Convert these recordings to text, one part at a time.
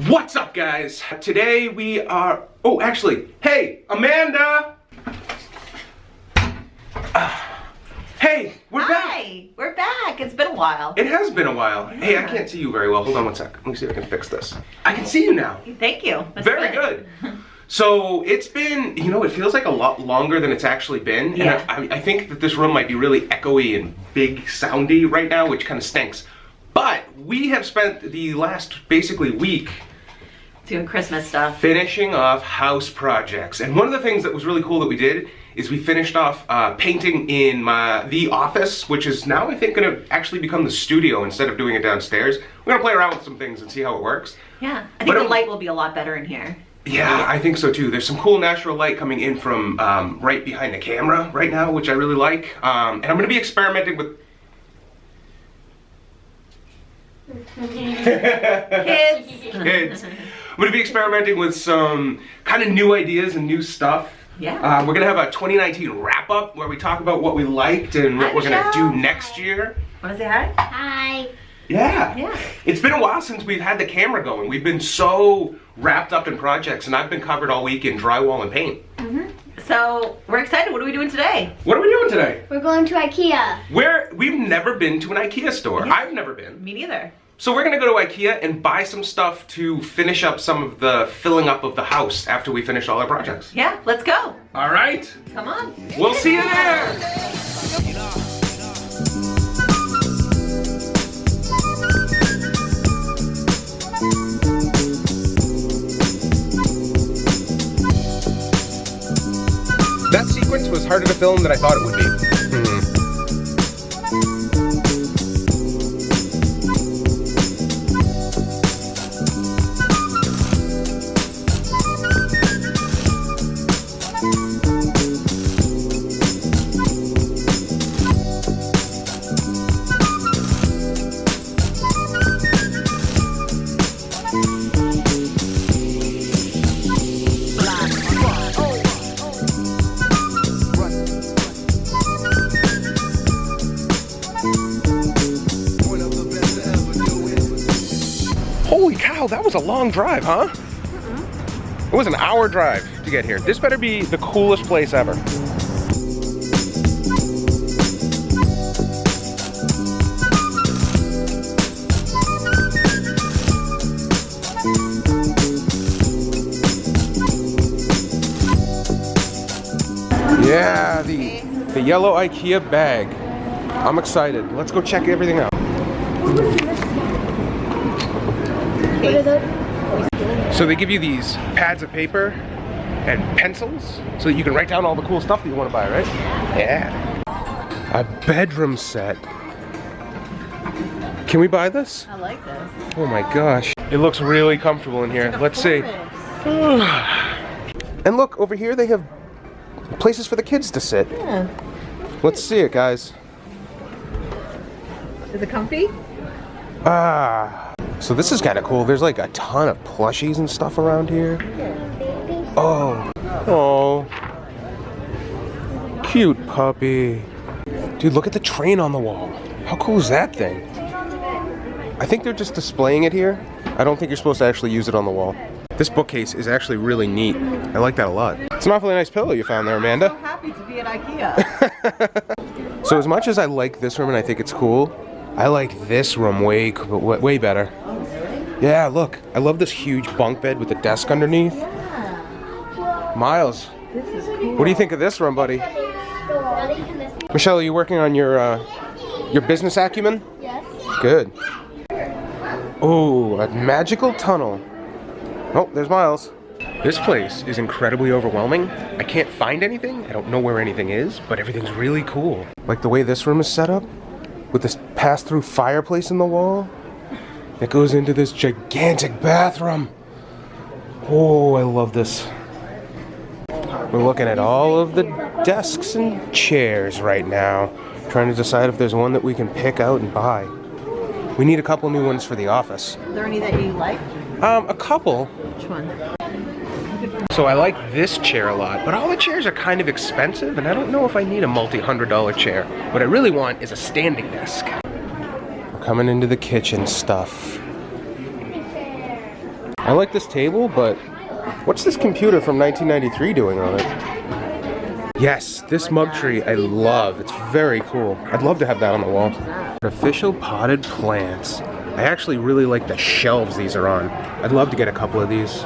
What's up, guys? Today we are... Oh, actually, hey, Amanda! Hey, we're back! Hi, we're back. It's been a while. It has been a while. Yeah. Hey, I can't see you very well. Hold on one sec. Let me see if I can fix this. I can see you now. Thank you. That's very good. So it's been, you know, it feels like a lot longer than it's actually been. Yeah. And I think that this room might be really echoey and big soundy right now, which kind of stinks. But we have spent the last basically week doing Christmas stuff, finishing off house projects. And one of the things that was really cool that we did is we finished off painting in the office, which is now I think going to actually become the studio instead of doing it downstairs. We're going to play around with some things and see how it works. Yeah, I think the light will be a lot better in here. Yeah, I think so too. There's some cool natural light coming in from right behind the camera right now, which I really like. And I'm going to be experimenting with... Kids. I'm going to be experimenting with some kind of new ideas and new stuff. Yeah. We're going to have a 2019 wrap-up where we talk about what we liked and what we're going to do next year. Want to say hi? Hi. Yeah. Yeah. It's been a while since we've had the camera going. We've been so wrapped up in projects, and I've been covered all week in drywall and paint. So, we're excited. What are we doing today? What are we doing today? We're going to Ikea. We've never been to an Ikea store. Yeah. I've never been. Me neither. So we're gonna go to Ikea and buy some stuff to finish up some of the filling up of the house after we finish all our projects. Yeah, let's go. All right. Come on. We'll see you there. That sequence was harder to film than I thought it would be. Holy cow, that was a long drive, huh? It was an hour drive to get here. This better be the coolest place ever. Yeah, the yellow Ikea bag. I'm excited. Let's go check everything out. What are those? So they give you these pads of paper and pencils so that you can write down all the cool stuff that you want to buy, right? Yeah. A bedroom set. Can we buy this? I like this. Oh my gosh. It looks really comfortable in here. Let's see. And look, over here they have places for the kids to sit. Yeah. Let's see it, guys. Is it comfy? So this is kind of cool. There's like a ton of plushies and stuff around here. Oh. Oh. Cute puppy. Dude, look at the train on the wall. How cool is that thing? I think they're just displaying it here. I don't think you're supposed to actually use it on the wall. This bookcase is actually really neat. I like that a lot. It's an awfully nice pillow you found there, Amanda. I'm so happy to be at Ikea. So as much as I like this room and I think it's cool, I like this room way better. Yeah, look. I love this huge bunk bed with the desk underneath. Miles, This is cool. what do you think of this room, buddy? Michelle, are you working on your business acumen? Yes. Good. Oh, a magical tunnel. Oh, there's Miles. This place is incredibly overwhelming. I can't find anything. I don't know where anything is, but everything's really cool. Like the way this room is set up, with this pass-through fireplace in the wall that goes into this gigantic bathroom. Oh, I love this. We're looking at all of the desks and chairs right now, trying to decide if there's one that we can pick out and buy. We need a couple new ones for the office. Are there any that you like? A couple. Which one? So I like this chair a lot, but all the chairs are kind of expensive, and I don't know if I need a multi-$100 chair. What I really want is a standing desk. coming into the kitchen stuff. I like this table, but what's this computer from 1993 doing on it? Yes, this mug tree I love. It's very cool. I'd love to have that on the wall. Artificial potted plants. I actually really like the shelves these are on. I'd love to get a couple of these.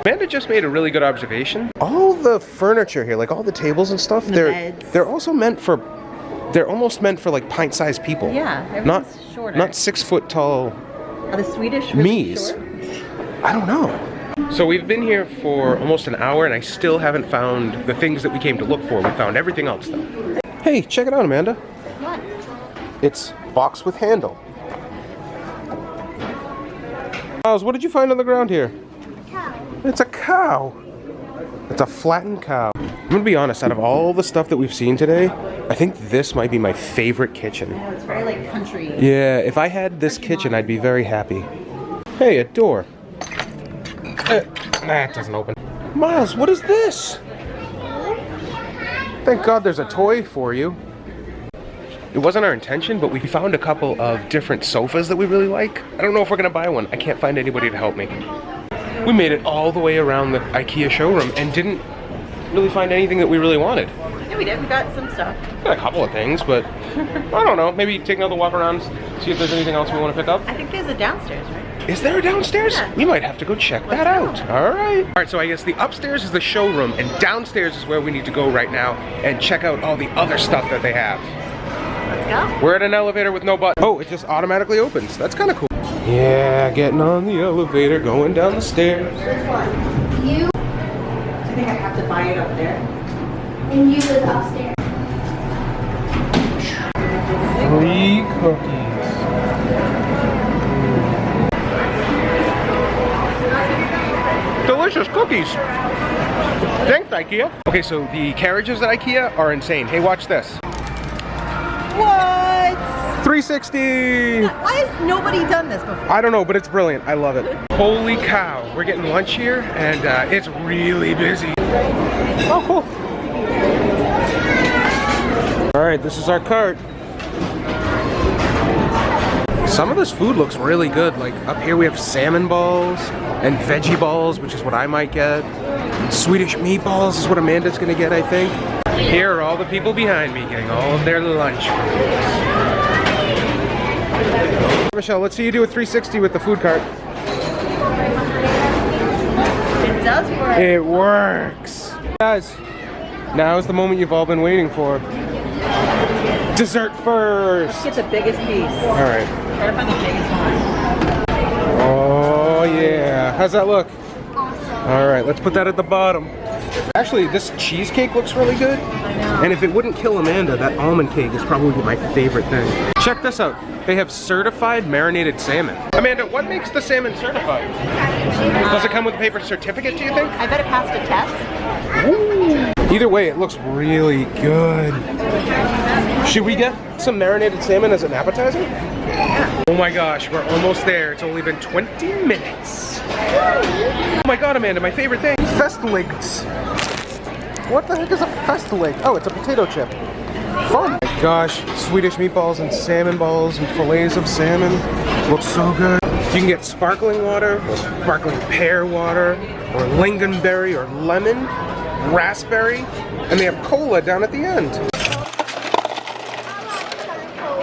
Amanda just made a really good observation. All the furniture here, like all the tables and stuff, they're also meant for, they're almost meant for like pint-sized people. Yeah, everything's shorter. Not 6 foot tall. Are the Swedish really me's. short? I don't know. So we've been here for almost an hour and I still haven't found the things that we came to look for. We found everything else though. Hey, check it out, Amanda. What? It's box with handle. Miles, what did you find on the ground here? Cow. It's a cow. It's a flattened cow. I'm gonna be honest, out of all the stuff that we've seen today, I think this might be my favorite kitchen. Yeah, it's very like country. Yeah, if I had this kitchen, I'd be very happy. Hey, a door. That doesn't open. Miles, what is this? Thank God there's a toy for you. It wasn't our intention, but we found a couple of different sofas that we really like. I don't know if we're gonna buy one. I can't find anybody to help me. We made it all the way around the Ikea showroom and didn't really find anything that we really wanted. Yeah, we did. We got some stuff. Got a couple of things, but I don't know. Maybe take another walk around, see if there's anything else we want to pick up. I think there's a downstairs, right? Is there a downstairs? Yeah. We might have to go check that out. All right, so I guess the upstairs is the showroom and downstairs is where we need to go right now and check out all the other stuff that they have. Let's go. We're at an elevator with no button. Oh, it just automatically opens. That's kind of cool. Yeah, getting on the elevator, going down the stairs. You Do you think I have to buy it up there? and you live upstairs. Free cookies. Delicious cookies. Thanks, Ikea. Okay, so the carriages at Ikea are insane. Hey, watch this. What? 360. Why has nobody done this before? I don't know, but it's brilliant. I love it. Holy cow. We're getting lunch here, and it's really busy. Oh, cool. All right, this is our cart. Some of this food looks really good. Like up here we have salmon balls and veggie balls, which is what I might get. Swedish meatballs is what Amanda's gonna get, I think. Here are all the people behind me getting all of their lunch. Michelle, let's see you do a 360 with the food cart. It does work. It works. Guys, now is the moment you've all been waiting for. Dessert first. Get the biggest piece. All right. Try to find the biggest one. Oh yeah. How's that look? Awesome. All right, let's put that at the bottom. Actually, this cheesecake looks really good. I know. And if it wouldn't kill Amanda, that almond cake is probably my favorite thing. Check this out. They have certified marinated salmon. Amanda, what makes the salmon certified? Does it come with a paper certificate, do you think? I bet it passed a test. Ooh. Either way, it looks really good. Should we get some marinated salmon as an appetizer? Oh my gosh, we're almost there. It's only been 20 minutes. Oh my god, Amanda, my favorite thing. Festligs. What the heck is a festlig? Oh, it's a potato chip. Fun. Oh my gosh, Swedish meatballs and salmon balls and fillets of salmon. Looks so good. You can get sparkling water, or sparkling pear water, or lingonberry, or lemon, raspberry, and they have cola down at the end.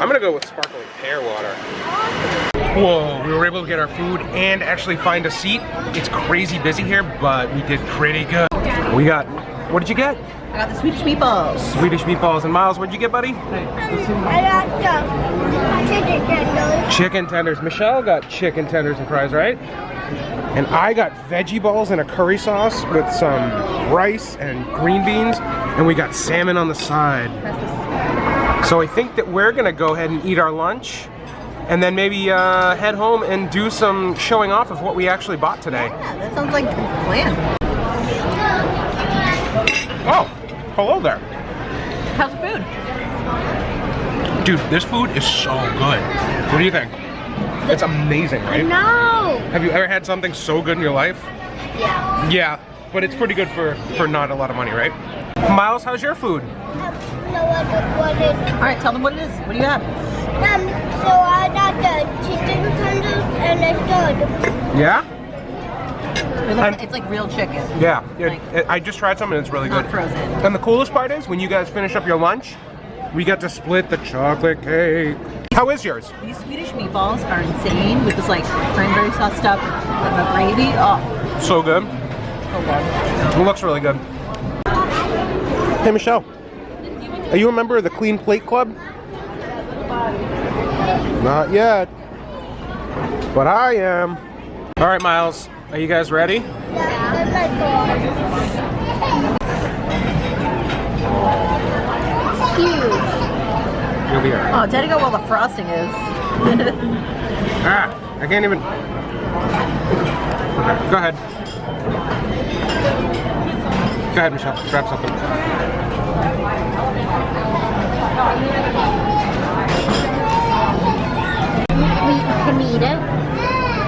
I'm gonna go with sparkling pear water. Whoa, we were able to get our food and actually find a seat. It's crazy busy here, but we did pretty good. We got, what did you get? I got the Swedish meatballs. Swedish meatballs. And Miles, what'd you get, buddy? I got chicken tenders. Chicken tenders. Michelle got chicken tenders and fries, right? And I got veggie balls and a curry sauce with some rice and green beans. And we got salmon on the side. So I think that we're gonna go ahead and eat our lunch and then maybe head home and do some showing off of what we actually bought today. Yeah, that sounds like a plan. Oh, hello there. How's the food? Dude, this food is so good. What do you think? It's amazing, right? No. Have you ever had something so good in your life? Yeah. Yeah, but it's pretty good for not a lot of money, right? Miles, how's your food? No, I just wanted. All right, tell them what it is. What do you have? So I got the chicken tenders and the stirred. Yeah? It's like real chicken. Yeah. Like- I just tried some and it's really Not good. frozen. And the coolest part is when you guys finish up your lunch, we get to split the chocolate cake. How is yours? These Swedish meatballs are insane with this like cranberry sauce stuff and the gravy. Oh, So good. so good. It looks really good. Hey, Michelle. Are you a member of the Clean Plate Club? Not yet. But I am. All right, Miles. Are you guys ready? Huge. You'll be all right. Oh, Daddy got where the frosting is. I can't even. Okay, go ahead. Go ahead, Michelle. Grab something. Can we eat it?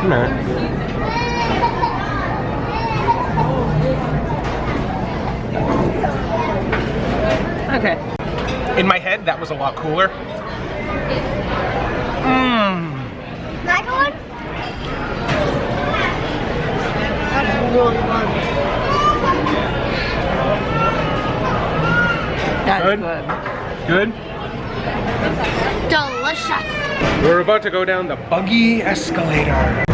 No. Okay. In my head, that was a lot cooler. Mmm. Like one? That's really good. That's Good? good. Good? Delicious. We're about to go down the buggy escalator.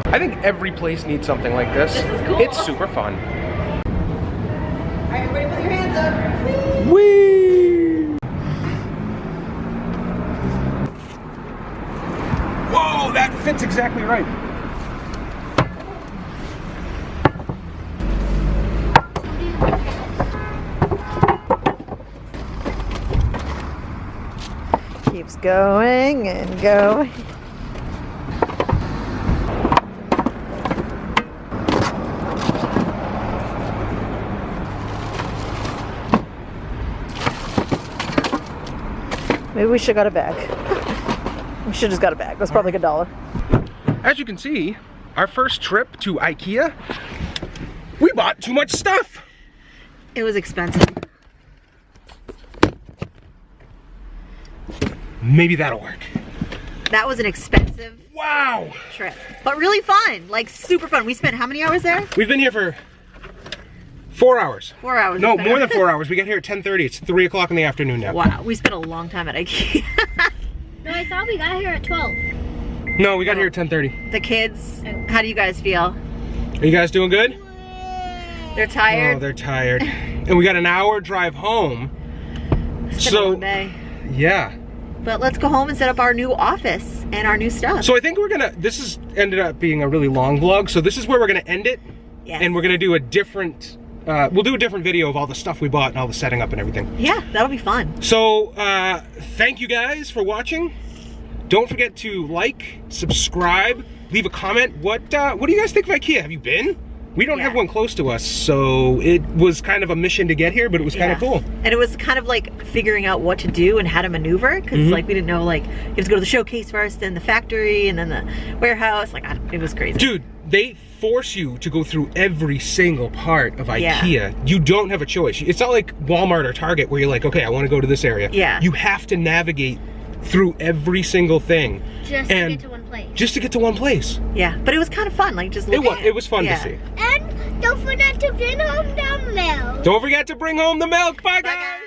I think every place needs something like this. This is cool. It's super fun. All right, everybody put your hands up. Whee! Whoa, that fits exactly right. Keeps going and going. Maybe we should have got a bag. We should have just got a bag. That's probably like $1. As you can see, our first trip to Ikea, we bought too much stuff. It was expensive. Maybe that'll work. That was an expensive Wow. trip, but really fun. Like super fun. We spent how many hours there? We've been here for 4 hours. 4 hours. No, We spent- more than 4 hours. We got here at 10:30. It's 3 o'clock in the afternoon now. Wow, we spent a long time at IKEA. No, I thought we got here at 12. No, we got here at 10:30. The kids, how do you guys feel? Are you guys doing good? They're tired. Oh, they're tired. And we got an hour drive home. It's been a long day. Yeah. But let's go home and set up our new office and our new stuff. So I think we're gonna, this has ended up being a really long vlog. So this is where we're gonna end it. Yes. And we're gonna do a different, we'll do a different video of all the stuff we bought and all the setting up and everything. Yeah, that'll be fun. So, thank you guys for watching. Don't forget to like, subscribe, leave a comment. What do you guys think of IKEA? Have you been? We don't have one close to us, so it was kind of a mission to get here, but it was kind of cool. And it was kind of like figuring out what to do and how to maneuver, because like we didn't know, like you have to go to the showcase first, then the factory, and then the warehouse. Like it was crazy. Dude, they force you to go through every single part of IKEA. You don't have a choice. It's not like Walmart or Target where you're like, okay, I want to go to this area. Yeah. You have to navigate through every single thing. Just to get to one place. Just to get to one place. Yeah, but it was kind of fun, like just looking. It was fun to see. And don't forget to bring home the milk. Don't forget to bring home the milk. Bye, Bye, guys. guys.